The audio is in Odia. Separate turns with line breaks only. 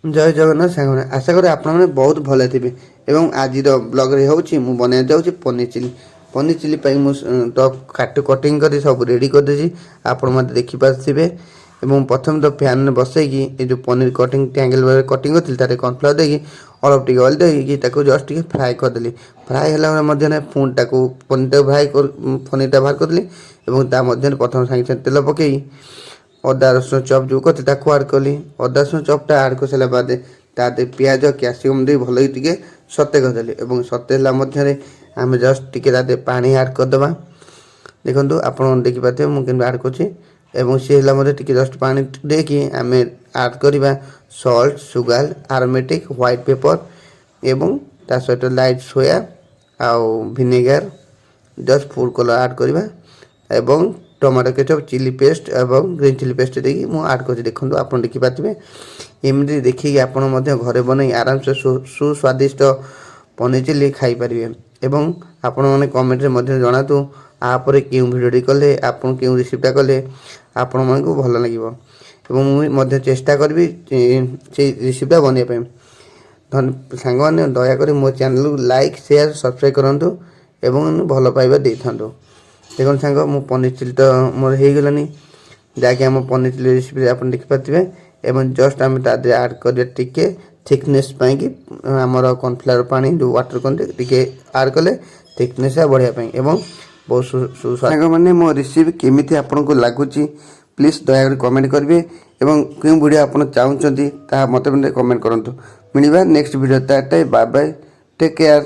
ଜୟ ଜଗନ୍ନାଥ ସାଙ୍ଗମାନେ ଆଶା କରେ ଆପଣମାନେ ବହୁତ ଭଲ ଥିବେ ଏବଂ ଆଜିର ବ୍ଲଗ୍ରେ ହେଉଛି ମୁଁ ବନାଇବାକୁ ଯାଉଛି ପନିର ଚିଲି ପାଇଁ ମୁଁ ତ କଟିଂ କରି ସବୁ ରେଡ଼ି କରିଦେଇଛି ଆପଣ ମୋତେ ଦେଖିପାରୁଥିବେ ଏବଂ ପ୍ରଥମେ ତ ଫ୍ୟାନ୍ରେ ବସେଇକି ଏ ଯେଉଁ ପନିର କଟିଂ ଟ୍ରାଙ୍ଗେଲ୍ କଟିଂ କରିଥିଲି ତାରେ କର୍ଣ୍ଣଫ୍ଲାୱାର ଦେଇକି ଅଳ୍ପ ଟିକେ ଅଏଲ୍ ଦେଇକି ତାକୁ ଜଷ୍ଟ ଟିକେ ଫ୍ରାଏ କରିଦେଲି ଫ୍ରାଏ ହେଲା ମଧ୍ୟରେ ପୁଣି ତାକୁ ପନିରଟା ବାହାର କରିଦେଲି ଏବଂ ତା ମଧ୍ୟରେ ପ୍ରଥମେ ସାଙ୍ଗେ ସାଙ୍ଗେ ତେଲ ପକାଇ ଅଦା ରସୁଣ ଚପ୍ ଯେଉଁ କରିଥିଲି ତାକୁ ଆଡ଼୍ କଲି ଅଦା ରସୁଣ ଚପ୍ଟା ଆଡ଼୍ କରିସାରିଲା ବାଦ ତା ଦେହରେ ପିଆଜ କ୍ୟାପ୍ସିକମ୍ ଦେଇ ଭଲକି ଟିକେ ସତେ କରିଦେଲି ଏବଂ ସତେ ହେଲା ମଧ୍ୟରେ ଆମେ ଜଷ୍ଟ ଟିକେ ତା ଦେହରେ ପାଣି ଆଡ଼୍ କରିଦେବା ଦେଖନ୍ତୁ ଆପଣ ଦେଖିପାରୁଥିବେ ମୁଁ କେମିତି ଆଡ଼୍ କରୁଛି ଏବଂ ସିଏ ହେଲା ମଧ୍ୟ ଟିକେ ଜଷ୍ଟ ପାଣି ଦେଇକି ଆମେ ଆଡ଼୍ କରିବା ସଲ୍ଟ ସୁଗାର ଆରୋମେଟିକ୍ ହ୍ୱାଇଟ୍ ପେପର୍ ଏବଂ ତା ସହିତ ଲାଇଟ୍ ସୋୟା ଆଉ vinegar just food colour add କରିବା ଏବଂ ଟମାଟୋ କେଚପ୍ ଚିଲି ପେଷ୍ଟ ଏବଂ ଗ୍ରୀନ୍ ଚିଲି ପେଷ୍ଟ ଦେଇକି ମୁଁ ଆଡ଼୍ କରିଛି ଦେଖନ୍ତୁ ଆପଣ ଦେଖିପାରୁଥିବେ ଏମିତି ଦେଖିକି ଆପଣ ମଧ୍ୟ ଘରେ ବନେଇ ଆରାମସେ ସୁସ୍ୱାଦିଷ୍ଟ ପନିର ଚିଲି ଖାଇପାରିବେ ଏବଂ ଆପଣମାନେ କମେଣ୍ଟରେ ମଧ୍ୟ ଜଣାନ୍ତୁ ଆପରେ କେଉଁ ଭିଡ଼ିଓଟି କଲେ ଆପଣ କେଉଁ ରେସିପିଟା କଲେ ଆପଣମାନଙ୍କୁ ଭଲ ଲାଗିବ ଏବଂ ମୁଁ ମଧ୍ୟ ଚେଷ୍ଟା କରିବି ସେଇ ରେସିପିଟା ବନେଇବା ପାଇଁ ସାଙ୍ଗମାନେ ଦୟାକରି ମୋ ଚ୍ୟାନେଲକୁ ଲାଇକ୍ ସେୟାର ସବସ୍କ୍ରାଇବ୍ କରନ୍ତୁ ଏବଂ ଭଲ ପାଇବା ଦେଇଥାନ୍ତୁ ଦେଖନ୍ତୁ ସାଙ୍ଗ ମୁଁ ପନିର ଚିଲି ତ ମୋର ହେଇଗଲାନି ଯାହାକି ଆମ ପନିର ଚିଲି ରେସିପିରେ ଆପଣ ଦେଖିପାରୁଥିବେ ଏବଂ ଜଷ୍ଟ ଆମେ ତା ଦେହରେ ଆଡ଼୍ କରିବା ଟିକେ ଥିକନେସ୍ ପାଇଁକି ଆମର କର୍ଣ୍ଣଫ୍ଲାୱାର ପାଣି ଯେଉଁ ୱାଟର କହନ୍ତି ଟିକେ ଆଡ଼୍ କଲେ ଥିକନେସ୍ ବଢ଼ିବା ପାଇଁ ଏବଂ ବହୁତ ସାଙ୍ଗମାନେ ମୋ ରେସିପି କେମିତି ଆପଣଙ୍କୁ ଲାଗୁଛି ପ୍ଲିଜ୍ ଦୟାକରି କମେଣ୍ଟ କରିବେ ଏବଂ କେଉଁ ଭିଡ଼ିଓ ଆପଣ ଚାହୁଁଛନ୍ତି ତାହା ମୋତେ କମେଣ୍ଟ କରନ୍ତୁ ମିଳିବା ନେକ୍ସଟ ଭିଡ଼ିଓ ତା ବାଏ ବାଏ ଟେକ୍ କେୟାର।